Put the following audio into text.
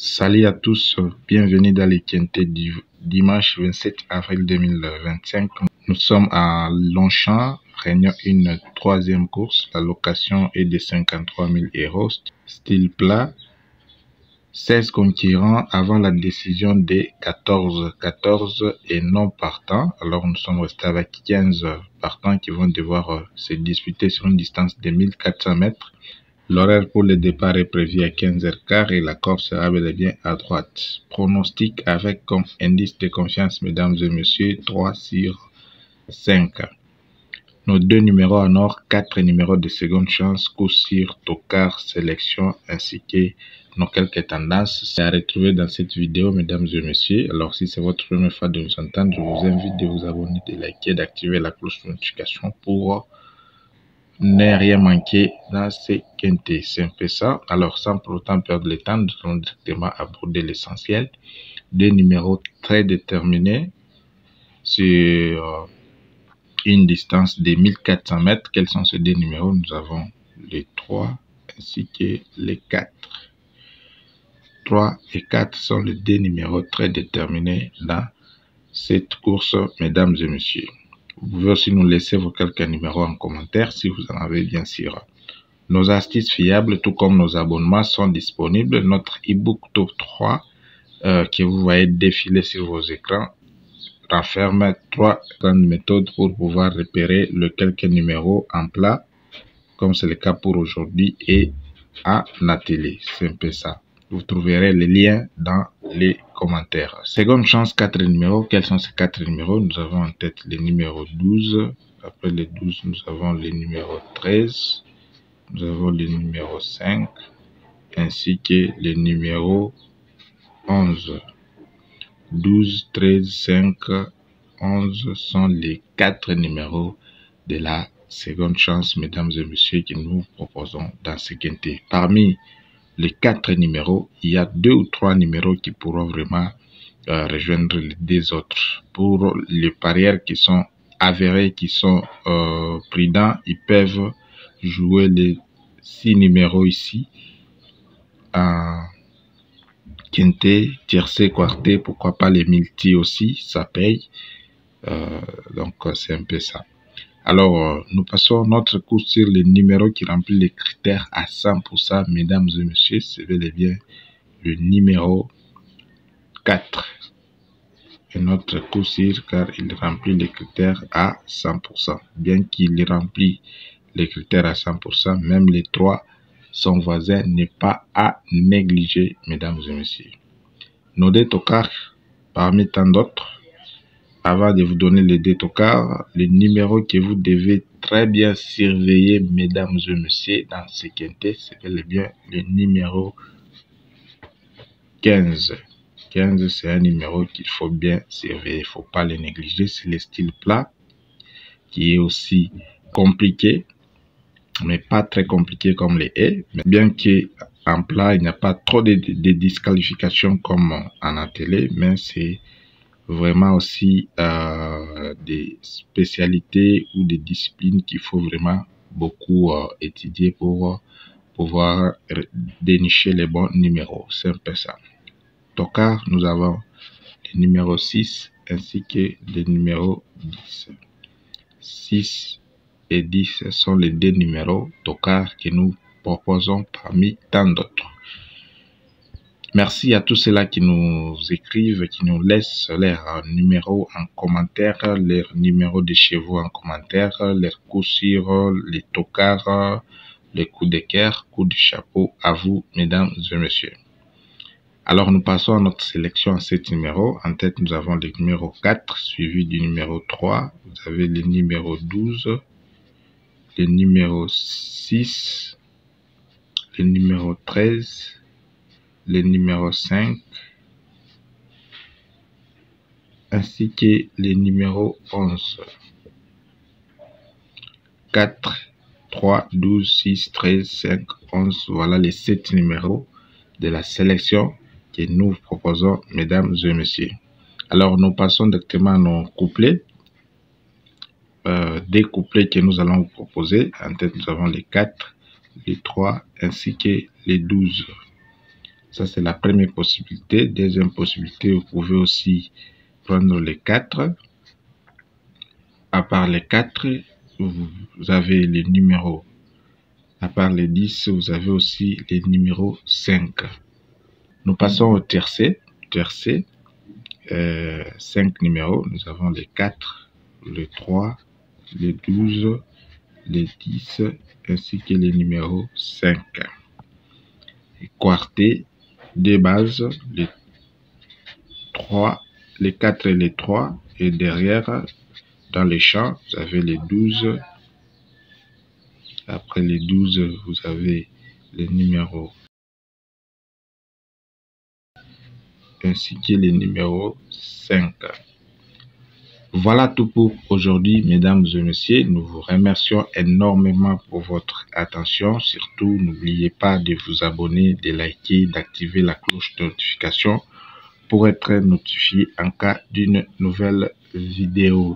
Salut à tous, bienvenue dans les quintés du dimanche 27 avril 2025. Nous sommes à Longchamp, réunion une troisième course. La location est de 53 000 €, style plat. 16 concurrents avant la décision des 14 et non partants. Alors nous sommes restés avec 15 partants qui vont devoir se disputer sur une distance de 1400 mètres. L'horaire pour le départ est prévu à 15h15 et la course sera bel et bien à droite. Pronostic avec comme indice de confiance, mesdames et messieurs, 3 sur 5. Nos deux numéros en or, 4 numéros de seconde chance, coup sur tocard, sélection, ainsi que nos quelques tendances. C'est à retrouver dans cette vidéo, mesdames et messieurs. Alors, si c'est votre première fois de nous entendre, je vous invite de vous abonner, de liker, d'activer la cloche de notification pour ne rien manquer dans ces quintés. C'est un peu ça. Alors, sans pour autant perdre le temps, nous allons directement aborder l'essentiel. Deux numéros très déterminés sur une distance de 1400 mètres. Quels sont ces deux numéros? Nous avons les 3 ainsi que les 4. 3 et 4 sont les deux numéros très déterminés dans cette course, mesdames et messieurs. Vous pouvez aussi nous laisser vos quelques numéros en commentaire si vous en avez bien sûr. Nos astuces fiables, tout comme nos abonnements, sont disponibles. Notre e-book Top 3 que vous voyez défiler sur vos écrans renferme 3 grandes méthodes pour pouvoir repérer le quelques numéros en plat, comme c'est le cas pour aujourd'hui, et en attelé. C'est un peu ça. Vous trouverez les liens dans les commentaires. Seconde chance, 4 numéros. Quels sont ces 4 numéros? Nous avons en tête les numéros 12. Après les 12, nous avons les numéros 13. Nous avons les numéros 5. Ainsi que les numéros 11. 12, 13, 5, 11 sont les 4 numéros de la seconde chance, mesdames et messieurs, que nous proposons dans ce quintet. Parmi les 4 numéros, il y a 2 ou 3 numéros qui pourront vraiment rejoindre les 2 autres. Pour les parieurs qui sont avérés, qui sont prudents, ils peuvent jouer les 6 numéros ici. Quintet, tiercé, quarté, pourquoi pas les multi aussi, ça paye. Donc c'est un peu ça. Alors nous passons notre cours sur les numéros qui remplissent les critères à 100%, mesdames et messieurs. C'est bel et bien le numéro 4. Et notre coup sur car il remplit les critères à 100%. Bien qu'il remplit les critères à 100%, même les 3, son voisin n'est pas à négliger, mesdames et messieurs. Nos deux tocards, parmi tant d'autres, avant de vous donner les deux tocards, les numéros que vous devez très bien surveiller, mesdames et messieurs, dans ce quintet, c'est bel et bien le numéro 15. 15, c'est un numéro qu'il faut bien surveiller, il ne faut pas le négliger. C'est le style plat qui est aussi compliqué, mais pas très compliqué comme les haies. Mais bien qu'en plat, il n'y a pas trop de disqualifications comme en attelé, mais c'est vraiment aussi des spécialités ou des disciplines qu'il faut vraiment beaucoup étudier pour pouvoir dénicher les bons numéros. C'est un peu ça. Tocard, nous avons le numéro 6 ainsi que le numéro 10. 6 et 10 sont les deux numéros tocard que nous proposons parmi tant d'autres. Merci à tous ceux-là qui nous écrivent, qui nous laissent leurs numéros en commentaire, leurs numéros de chevaux en commentaire, leurs coups sur les tocards, les coups de cœur, coups de chapeau à vous, mesdames et messieurs. Alors nous passons à notre sélection à 7 numéros. En tête, nous avons le numéro 4, suivi du numéro 3. Vous avez le numéro 12, le numéro 6, le numéro 13, le numéro 5, ainsi que le numéro 11. 4, 3, 12, 6, 13, 5, 11. Voilà les 7 numéros de la sélection que nous proposons, mesdames et messieurs. Alors, nous passons directement à nos couplets. Des couplets que nous allons vous proposer. En tête, nous avons les 4, les 3, ainsi que les 12. Ça, c'est la première possibilité. Deuxième possibilité, vous pouvez aussi prendre les 4. À part les 4, vous avez les numéros. À part les 10, vous avez aussi les numéros 5. Nous passons au tiercé. 5 numéros. Nous avons les 4, les 3, les 12, les 10, ainsi que les numéros 5. Quarté, des bases, les 3, les 4 et les 3. Et derrière, dans les champs, vous avez les 12. Après les 12, vous avez les numéros ainsi que les numéros 5. Voilà tout pour aujourd'hui, mesdames et messieurs. Nous vous remercions énormément pour votre attention. Surtout, n'oubliez pas de vous abonner, de liker, d'activer la cloche de notification pour être notifié en cas d'une nouvelle vidéo.